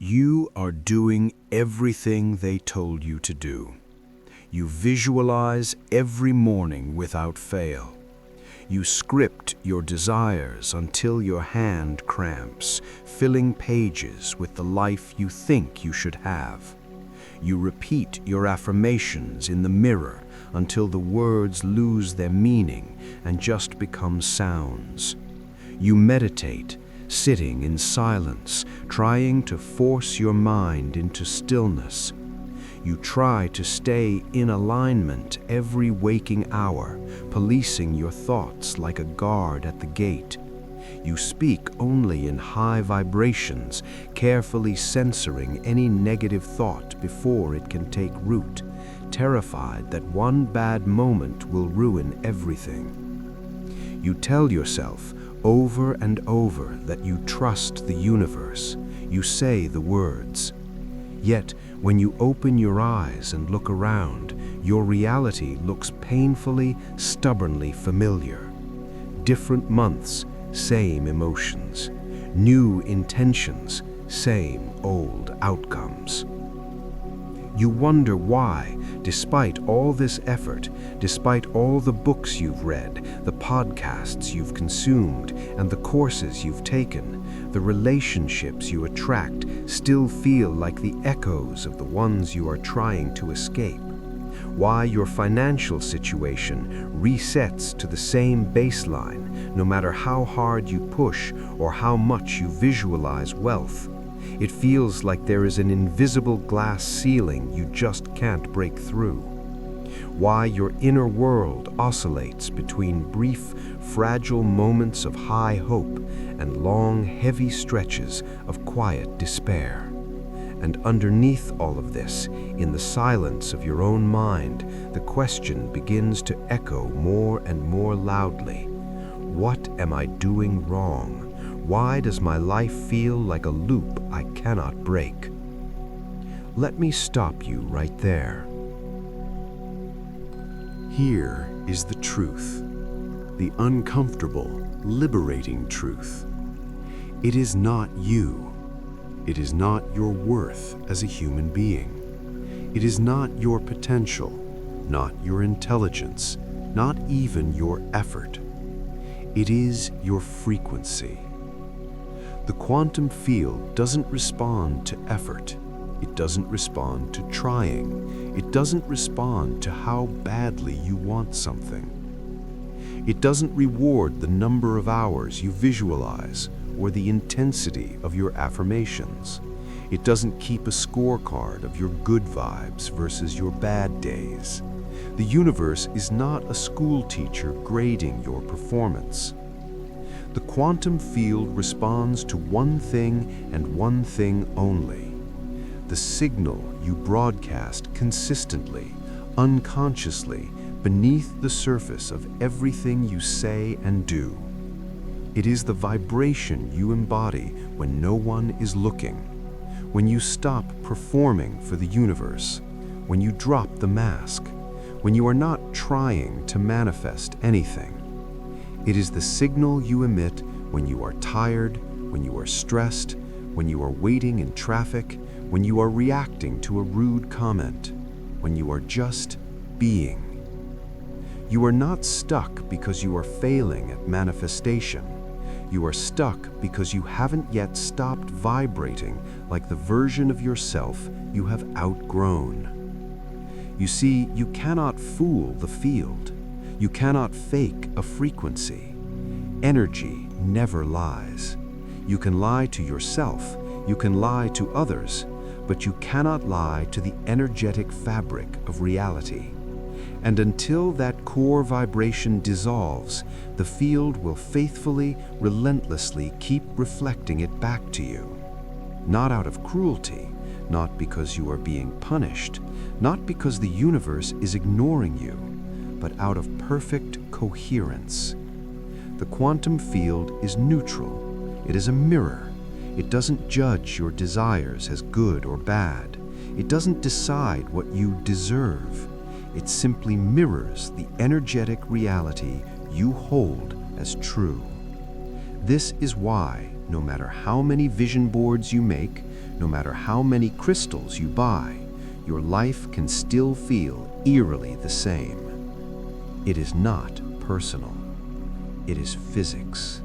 You are doing everything they told you to do. You visualize every morning without fail. You script your desires until your hand cramps, filling pages with the life you think you should have. You repeat your affirmations in the mirror until the words lose their meaning and just become sounds. You meditate, sitting in silence, trying to force your mind into stillness. You try to stay in alignment every waking hour, policing your thoughts like a guard at the gate. You speak only in high vibrations, carefully censoring any negative thought before it can take root, terrified that one bad moment will ruin everything. You tell yourself over and over that you trust the universe. You say the words. Yet, when you open your eyes and look around, your reality looks painfully, stubbornly familiar. Different months, same emotions. New intentions, same old outcomes. You wonder why, despite all this effort, despite all the books you've read, the podcasts you've consumed, and the courses you've taken, the relationships you attract still feel like the echoes of the ones you are trying to escape. Why your financial situation resets to the same baseline, no matter how hard you push or how much you visualize wealth. It feels like there is an invisible glass ceiling you just can't break through. Why your inner world oscillates between brief, fragile moments of high hope and long, heavy stretches of quiet despair. And underneath all of this, in the silence of your own mind, the question begins to echo more and more loudly. What am I doing wrong? Why does my life feel like a loop I cannot break? Let me stop you right there. Here is the truth, the uncomfortable, liberating truth. It is not you. It is not your worth as a human being. It is not your potential, not your intelligence, not even your effort. It is your frequency. The quantum field doesn't respond to effort. It doesn't respond to trying. It doesn't respond to how badly you want something. It doesn't reward the number of hours you visualize or the intensity of your affirmations. It doesn't keep a scorecard of your good vibes versus your bad days. The universe is not a school teacher grading your performance. The quantum field responds to one thing and one thing only: the signal you broadcast consistently, unconsciously, beneath the surface of everything you say and do. It is the vibration you embody when no one is looking, when you stop performing for the universe, when you drop the mask, when you are not trying to manifest anything. It is the signal you emit when you are tired, when you are stressed, when you are waiting in traffic, when you are reacting to a rude comment, when you are just being. You are not stuck because you are failing at manifestation. You are stuck because you haven't yet stopped vibrating like the version of yourself you have outgrown. You see, you cannot fool the field. You cannot fake a frequency. Energy never lies. You can lie to yourself, you can lie to others, but you cannot lie to the energetic fabric of reality. And until that core vibration dissolves, the field will faithfully, relentlessly keep reflecting it back to you. Not out of cruelty, not because you are being punished, not because the universe is ignoring you, but out of perfect coherence. The quantum field is neutral. It is a mirror. It doesn't judge your desires as good or bad. It doesn't decide what you deserve. It simply mirrors the energetic reality you hold as true. This is why, no matter how many vision boards you make, no matter how many crystals you buy, your life can still feel eerily the same. It is not personal. It is physics.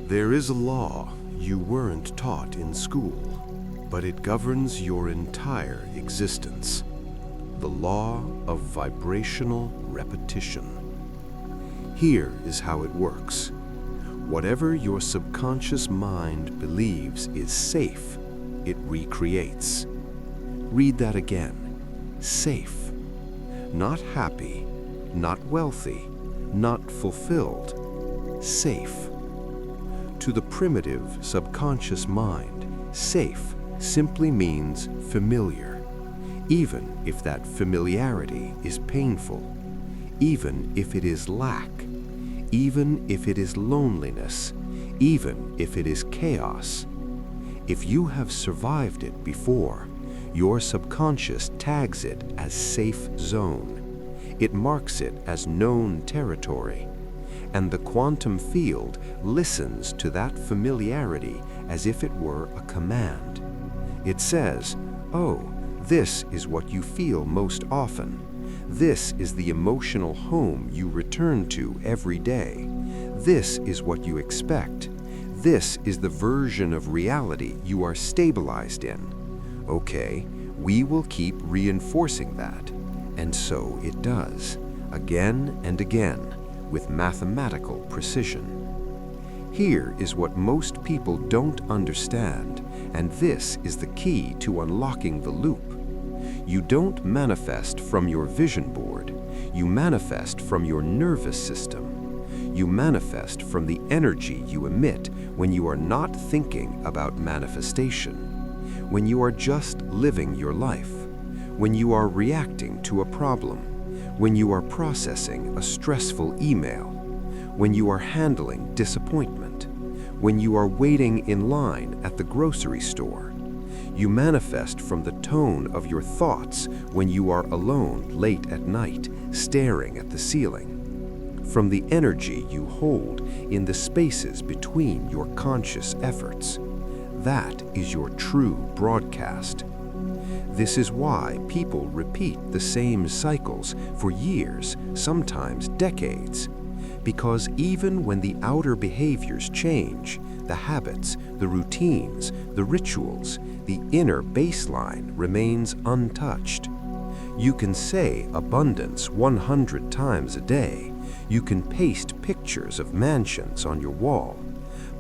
There is a law you weren't taught in school, but it governs your entire existence. The law of vibrational repetition. Here is how it works. Whatever your subconscious mind believes is safe, it recreates. Read that again. Safe. Not happy, not wealthy, not fulfilled. Safe. To the primitive subconscious mind, safe simply means familiar, even if that familiarity is painful, even if it is lack, even if it is loneliness, even if it is chaos. If you have survived it before, your subconscious tags it as safe zone. It marks it as known territory. And the quantum field listens to that familiarity as if it were a command. It says, "Oh, this is what you feel most often. This is the emotional home you return to every day. This is what you expect. This is the version of reality you are stabilized in. Okay, we will keep reinforcing that." And so it does, again and again, with mathematical precision. Here is what most people don't understand, and this is the key to unlocking the loop. You don't manifest from your vision board. You manifest from your nervous system. You manifest from the energy you emit when you are not thinking about manifestation, when you are just living your life, when you are reacting to a problem, when you are processing a stressful email, when you are handling disappointment, when you are waiting in line at the grocery store. You manifest from the tone of your thoughts when you are alone late at night, staring at the ceiling, from the energy you hold in the spaces between your conscious efforts. That is your true broadcast. This is why people repeat the same cycles for years, sometimes decades. Because even when the outer behaviors change, the habits, the routines, the rituals, the inner baseline remains untouched. You can say abundance 100 times a day. You can paste pictures of mansions on your wall.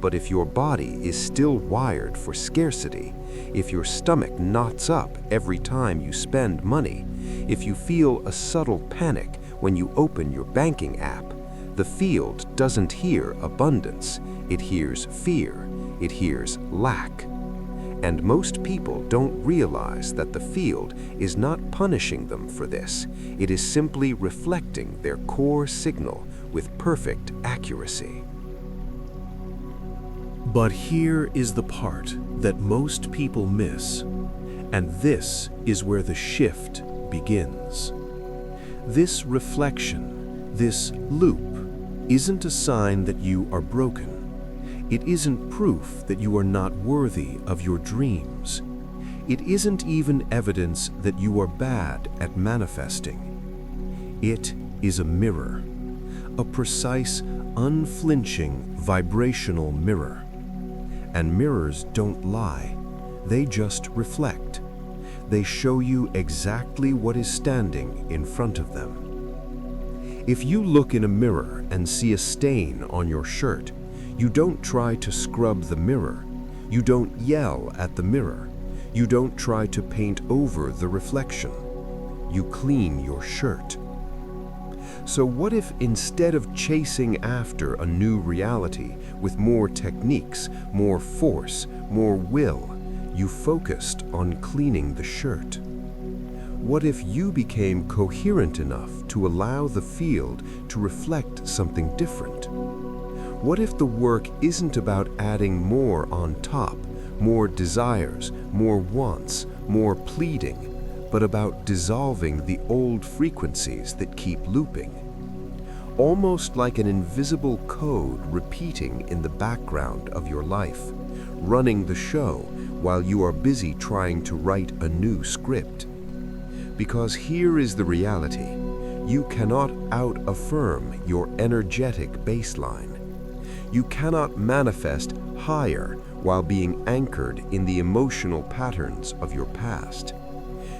But if your body is still wired for scarcity, if your stomach knots up every time you spend money, if you feel a subtle panic when you open your banking app, the field doesn't hear abundance, it hears fear, it hears lack. And most people don't realize that the field is not punishing them for this. It is simply reflecting their core signal with perfect accuracy. But here is the part that most people miss, and this is where the shift begins. This reflection, this loop, isn't a sign that you are broken. It isn't proof that you are not worthy of your dreams. It isn't even evidence that you are bad at manifesting. It is a mirror, a precise, unflinching vibrational mirror. And mirrors don't lie, they just reflect. They show you exactly what is standing in front of them. If you look in a mirror and see a stain on your shirt, you don't try to scrub the mirror. You don't yell at the mirror. You don't try to paint over the reflection. You clean your shirt. So what if instead of chasing after a new reality with more techniques, more force, more will, you focused on cleaning the shirt? What if you became coherent enough to allow the field to reflect something different? What if the work isn't about adding more on top, more desires, more wants, more pleading, but about dissolving the old frequencies that keep looping? almost like an invisible code repeating in the background of your life, running the show while you are busy trying to write a new script. Because here is the reality: you cannot out-affirm your energetic baseline. You cannot manifest higher while being anchored in the emotional patterns of your past.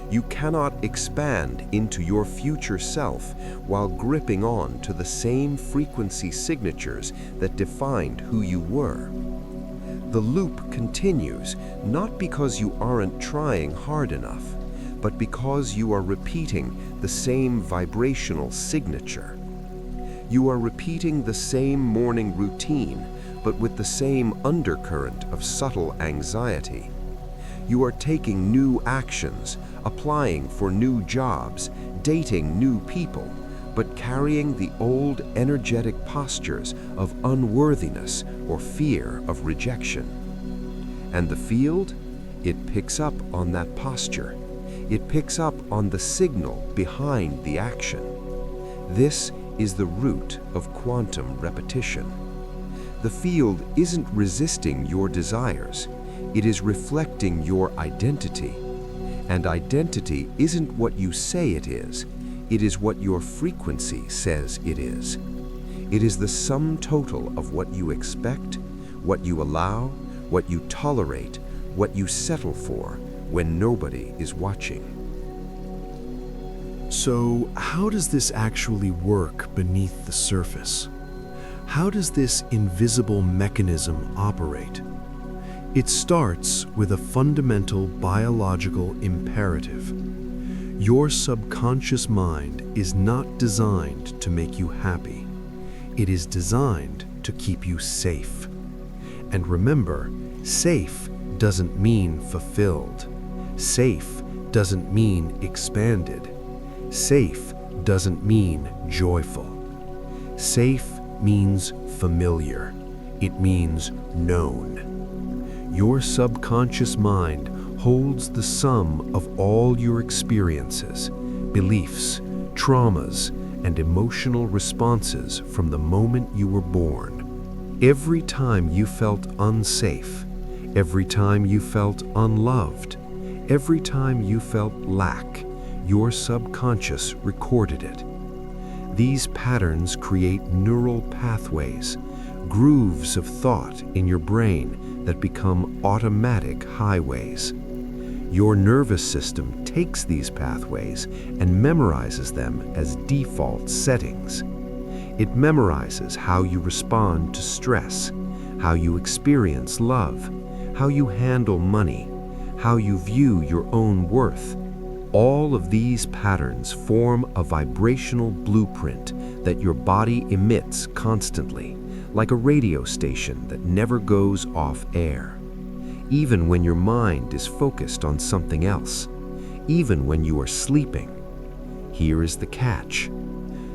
You cannot expand into your future self while gripping on to the same frequency signatures that defined who you were. The loop continues not because you aren't trying hard enough, but because you are repeating the same vibrational signature. You are repeating the same morning routine, but with the same undercurrent of subtle anxiety. You are taking new actions, applying for new jobs, dating new people, but carrying the old energetic postures of unworthiness or fear of rejection. And the field? It picks up on that posture. It picks up on the signal behind the action. This is the root of quantum repetition. The field isn't resisting your desires. It is reflecting your identity. And identity isn't what you say it is what your frequency says it is. It is the sum total of what you expect, what you allow, what you tolerate, what you settle for when nobody is watching. So, how does this actually work beneath the surface? How does this invisible mechanism operate? It starts with a fundamental biological imperative. Your subconscious mind is not designed to make you happy. It is designed to keep you safe. And remember, safe doesn't mean fulfilled. Safe doesn't mean expanded. Safe doesn't mean joyful. Safe means familiar. It means known. Your subconscious mind holds the sum of all your experiences, beliefs, traumas, and emotional responses from the moment you were born. Every time you felt unsafe, every time you felt unloved, every time you felt lack, your subconscious recorded it. These patterns create neural pathways, grooves of thought in your brain that become automatic highways. Your nervous system takes these pathways and memorizes them as default settings. It memorizes how you respond to stress, how you experience love, how you handle money, how you view your own worth. All of these patterns form a vibrational blueprint that your body emits constantly, like a radio station that never goes off air. Even when your mind is focused on something else, even when you are sleeping. Here is the catch.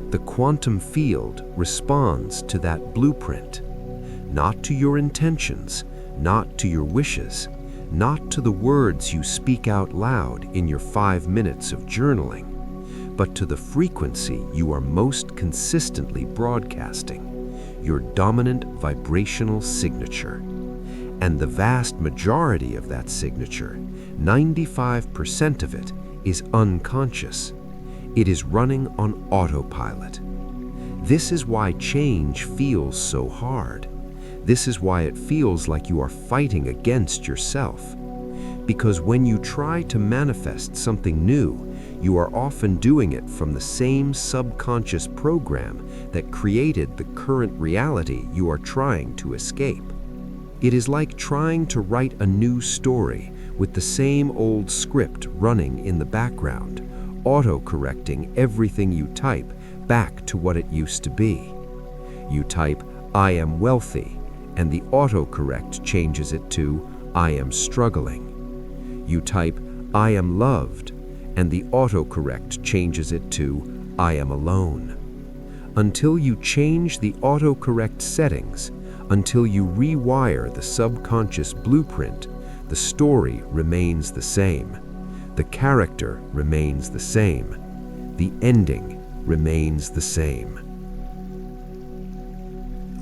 The quantum field responds to that blueprint, not to your intentions, not to your wishes, not to the words you speak out loud in your 5 minutes of journaling, but to the frequency you are most consistently broadcasting, your dominant vibrational signature. And the vast majority of that signature, 95% of it, is unconscious. It is running on autopilot. This is why change feels so hard. This is why it feels like you are fighting against yourself. Because when you try to manifest something new, you are often doing it from the same subconscious program that created the current reality you are trying to escape. It is like trying to write a new story with the same old script running in the background, auto-correcting everything you type back to what it used to be. You type, "I am wealthy," and the autocorrect changes it to, "I am struggling." You type, "I am loved," and the autocorrect changes it to, "I am alone." Until you change the autocorrect settings, until you rewire the subconscious blueprint, the story remains the same. The character remains the same. The ending remains the same.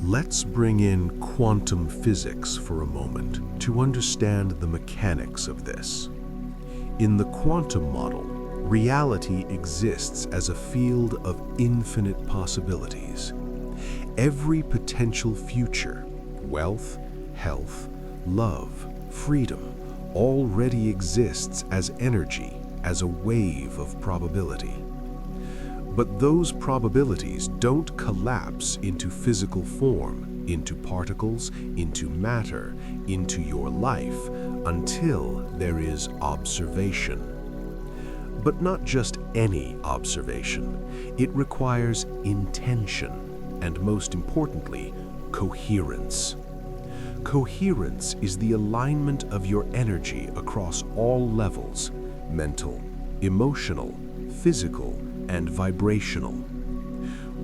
Let's bring in quantum physics for a moment to understand the mechanics of this. In the quantum model, reality exists as a field of infinite possibilities. Every potential future, wealth, health, love, freedom, already exists as energy, as a wave of probability. But those probabilities don't collapse into physical form, into particles, into matter, into your life, until there is observation. But not just any observation. It requires intention, and most importantly, coherence. Coherence is the alignment of your energy across all levels: mental, emotional, physical, and vibrational.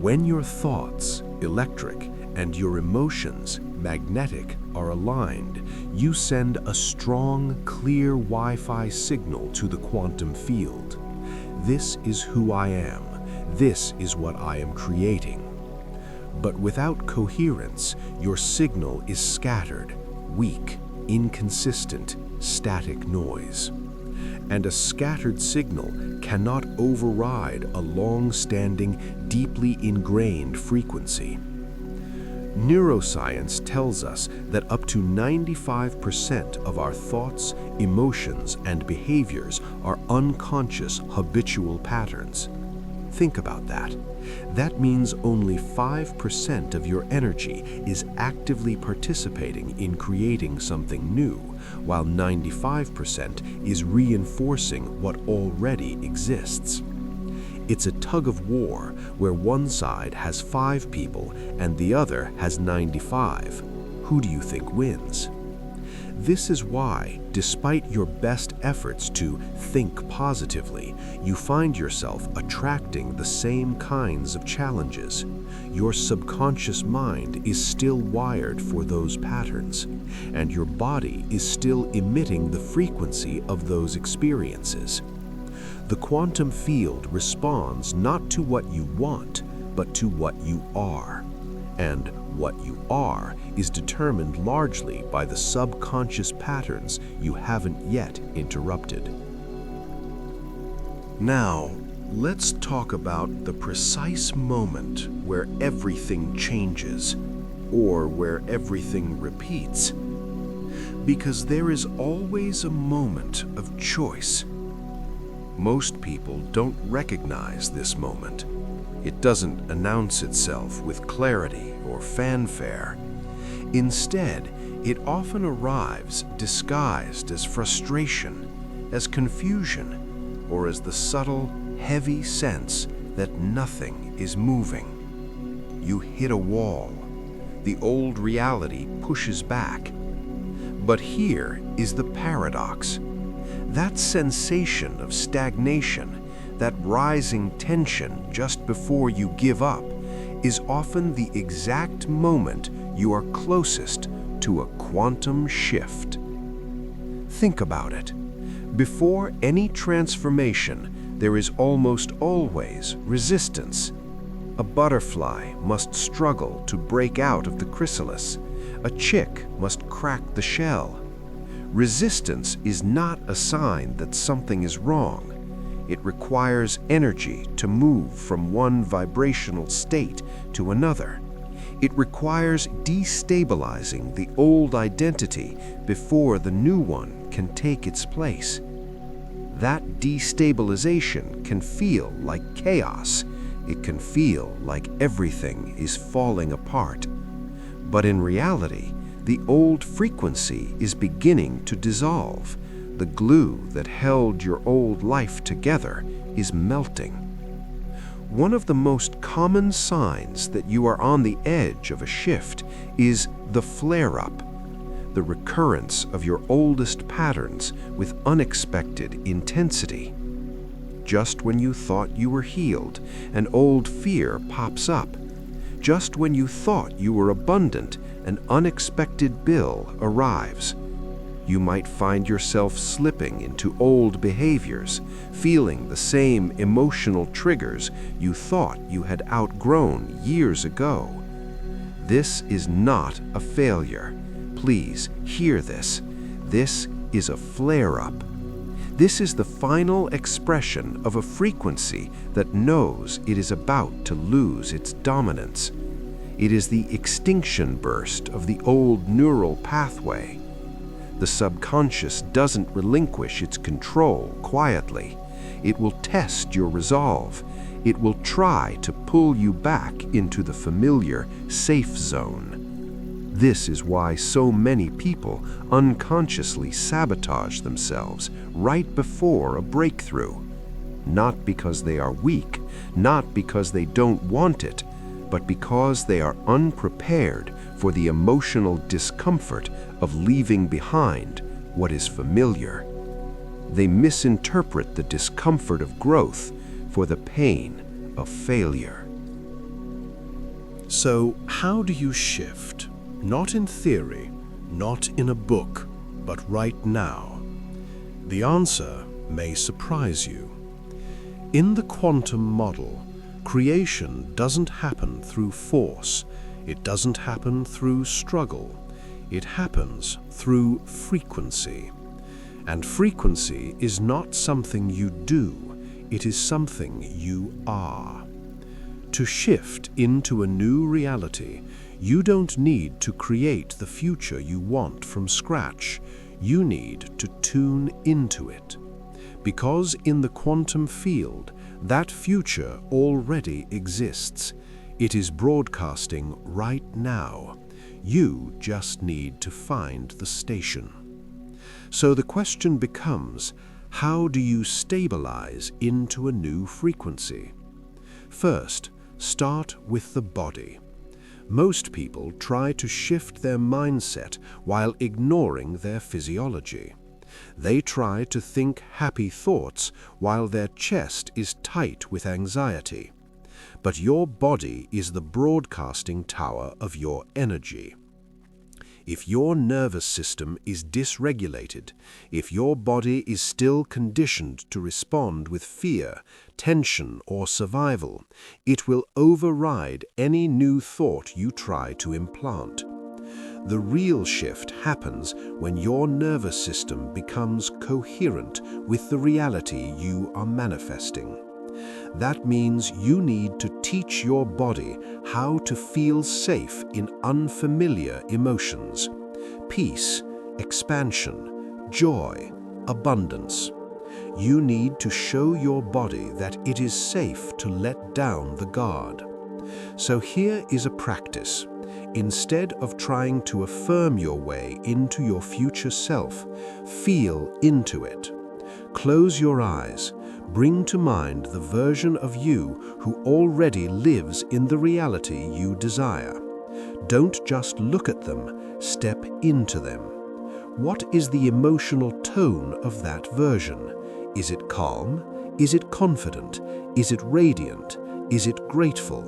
When your thoughts, electric, and your emotions, magnetic, are aligned, you send a strong, clear Wi-Fi signal to the quantum field. This is who I am. This is what I am creating. But without coherence, your signal is scattered, weak, inconsistent, static noise. And a scattered signal cannot override a long-standing, deeply ingrained frequency. Neuroscience tells us that up to 95% of our thoughts, emotions, and behaviors are unconscious habitual patterns. Think about that. That means only 5% of your energy is actively participating in creating something new, while 95% is reinforcing what already exists. It's a tug of war where one side has 5 people and the other has 95. Who do you think wins? This is why, despite your best efforts to think positively, you find yourself attracting the same kinds of challenges. Your subconscious mind is still wired for those patterns, and your body is still emitting the frequency of those experiences. The quantum field responds not to what you want, but to what you are. And what you are is determined largely by the subconscious patterns you haven't yet interrupted. Now, let's talk about the precise moment where everything changes, or where everything repeats. Because there is always a moment of choice. Most people don't recognize this moment. It doesn't announce itself with clarity or fanfare. Instead, it often arrives disguised as frustration, as confusion, or as the subtle, heavy sense that nothing is moving. You hit a wall. The old reality pushes back. But here is the paradox. That sensation of stagnation, that rising tension just before you give up, is often the exact moment you are closest to a quantum shift. Think about it. Before any transformation, there is almost always resistance. A butterfly must struggle to break out of the chrysalis. A chick must crack the shell. Resistance is not a sign that something is wrong. It requires energy to move from one vibrational state to another. It requires destabilizing the old identity before the new one can take its place. That destabilization can feel like chaos. It can feel like everything is falling apart. But in reality, the old frequency is beginning to dissolve. The glue that held your old life together is melting. One of the most common signs that you are on the edge of a shift is the flare-up, the recurrence of your oldest patterns with unexpected intensity. Just when you thought you were healed, an old fear pops up. Just when you thought you were abundant, an unexpected bill arrives. You might find yourself slipping into old behaviors, feeling the same emotional triggers you thought you had outgrown years ago. This is not a failure. Please hear this. This is a flare-up. This is the final expression of a frequency that knows it is about to lose its dominance. It is the extinction burst of the old neural pathway. The subconscious doesn't relinquish its control quietly. It will test your resolve. It will try to pull you back into the familiar, safe zone. This is why so many people unconsciously sabotage themselves right before a breakthrough. Not because they are weak, not because they don't want it, but because they are unprepared for the emotional discomfort of leaving behind what is familiar. They misinterpret the discomfort of growth for the pain of failure. So, how do you shift? Not in theory, not in a book, but right now. The answer may surprise you. In the quantum model, creation doesn't happen through force. It doesn't happen through struggle. It happens through frequency. And frequency is not something you do, it is something you are. To shift into a new reality, you don't need to create the future you want from scratch. You need to tune into it. Because in the quantum field, that future already exists. It is broadcasting right now. You just need to find the station. So the question becomes, how do you stabilize into a new frequency? First, start with the body. Most people try to shift their mindset while ignoring their physiology. They try to think happy thoughts while their chest is tight with anxiety. But your body is the broadcasting tower of your energy. If your nervous system is dysregulated, if your body is still conditioned to respond with fear, tension, or survival, it will override any new thought you try to implant. The real shift happens when your nervous system becomes coherent with the reality you are manifesting. That means you need to teach your body how to feel safe in unfamiliar emotions. Peace, expansion, joy, abundance. You need to show your body that it is safe to let down the guard. So here is a practice. Instead of trying to affirm your way into your future self, feel into it. Close your eyes. Bring to mind the version of you who already lives in the reality you desire. Don't just look at them, step into them. What is the emotional tone of that version? Is it calm? Is it confident? Is it radiant? Is it grateful?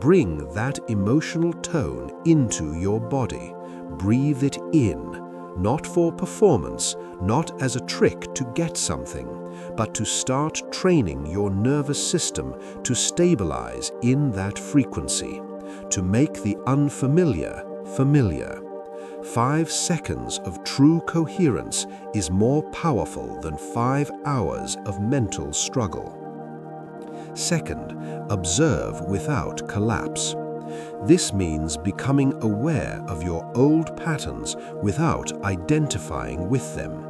Bring that emotional tone into your body. Breathe it in, not for performance, not as a trick to get something, but to start training your nervous system to stabilize in that frequency, to make the unfamiliar familiar. 5 seconds of true coherence is more powerful than 5 hours of mental struggle. Second, observe without collapse. This means becoming aware of your old patterns without identifying with them.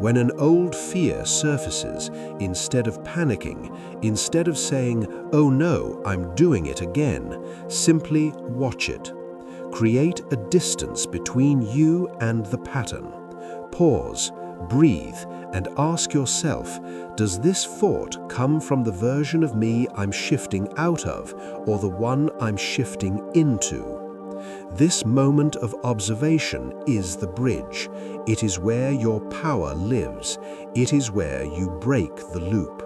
When an old fear surfaces, instead of panicking, instead of saying, "Oh no, I'm doing it again," simply watch it. Create a distance between you and the pattern. Pause, breathe, and ask yourself, does this thought come from the version of me I'm shifting out of, or the one I'm shifting into? This moment of observation is the bridge. It is where your power lives. It is where you break the loop.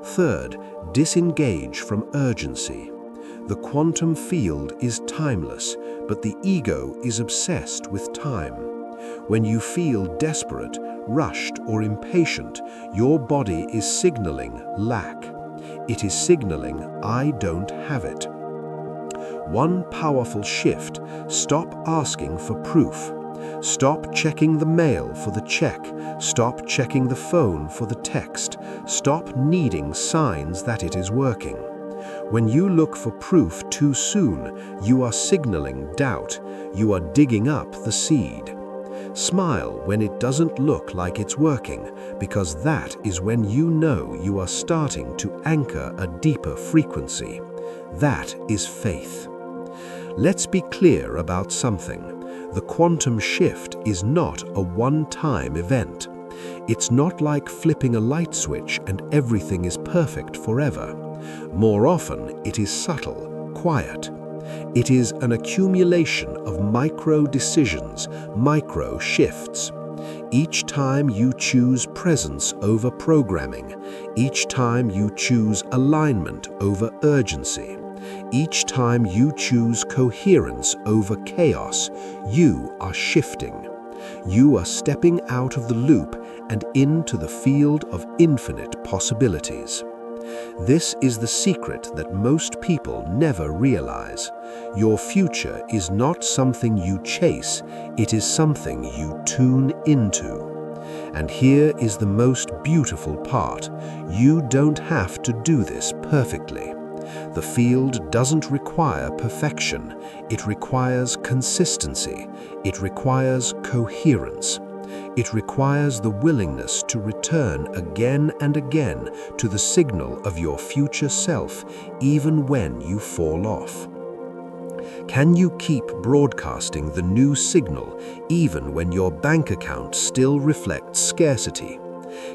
Third, disengage from urgency. The quantum field is timeless, but the ego is obsessed with time. When you feel desperate, rushed, or impatient, your body is signaling lack. It is signaling, "I don't have it." One powerful shift: stop asking for proof. Stop checking the mail for the check. Stop checking the phone for the text. Stop needing signs that it is working. When you look for proof too soon, you are signaling doubt. You are digging up the seed. Smile when it doesn't look like it's working, because that is when you know you are starting to anchor a deeper frequency. That is faith. Let's be clear about something. The quantum shift is not a one-time event. It's not like flipping a light switch and everything is perfect forever. More often, it is subtle, quiet. It is an accumulation of micro decisions, micro shifts. Each time you choose presence over programming, each time you choose alignment over urgency, each time you choose coherence over chaos, you are shifting. You are stepping out of the loop and into the field of infinite possibilities. This is the secret that most people never realize. Your future is not something you chase, it is something you tune into. And here is the most beautiful part. You don't have to do this perfectly. The field doesn't require perfection. It requires consistency. It requires coherence. It requires the willingness to return again and again to the signal of your future self, even when you fall off. Can you keep broadcasting the new signal even when your bank account still reflects scarcity?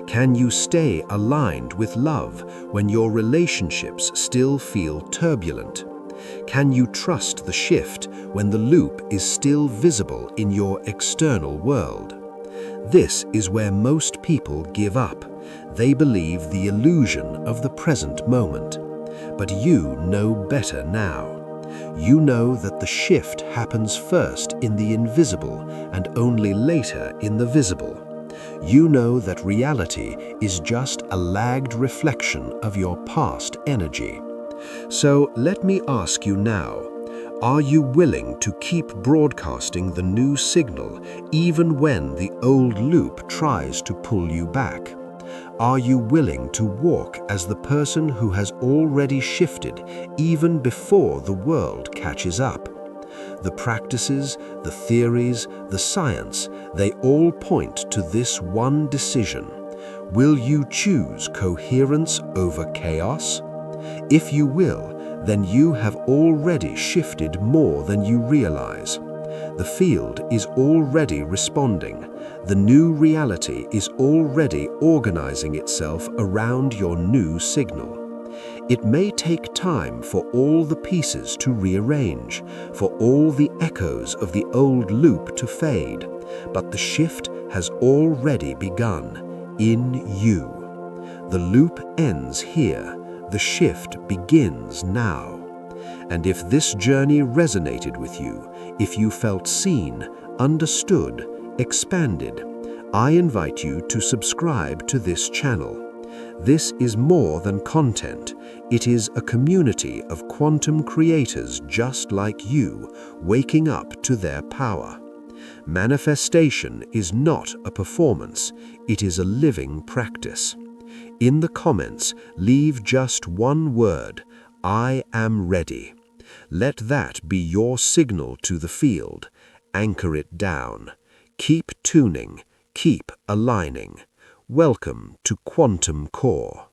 Can you stay aligned with love when your relationships still feel turbulent? Can you trust the shift when the loop is still visible in your external world? This is where most people give up. They believe the illusion of the present moment. But you know better now. You know that the shift happens first in the invisible and only later in the visible. You know that reality is just a lagged reflection of your past energy. So let me ask you now, are you willing to keep broadcasting the new signal even when the old loop tries to pull you back? Are you willing to walk as the person who has already shifted even before the world catches up? The practices, the theories, the science, they all point to this one decision. Will you choose coherence over chaos? If you will, then you have already shifted more than you realize. The field is already responding. The new reality is already organizing itself around your new signal. It may take time for all the pieces to rearrange, for all the echoes of the old loop to fade, but the shift has already begun in you. The loop ends here. The shift begins now. And if this journey resonated with you, if you felt seen, understood, expanded, I invite you to subscribe to this channel. This is more than content. It is a community of quantum creators just like you, waking up to their power. Manifestation is not a performance, it is a living practice. In the comments, leave just one word: I am ready. Let that be your signal to the field. Anchor it down. Keep tuning, keep aligning. Welcome to Quantum Core.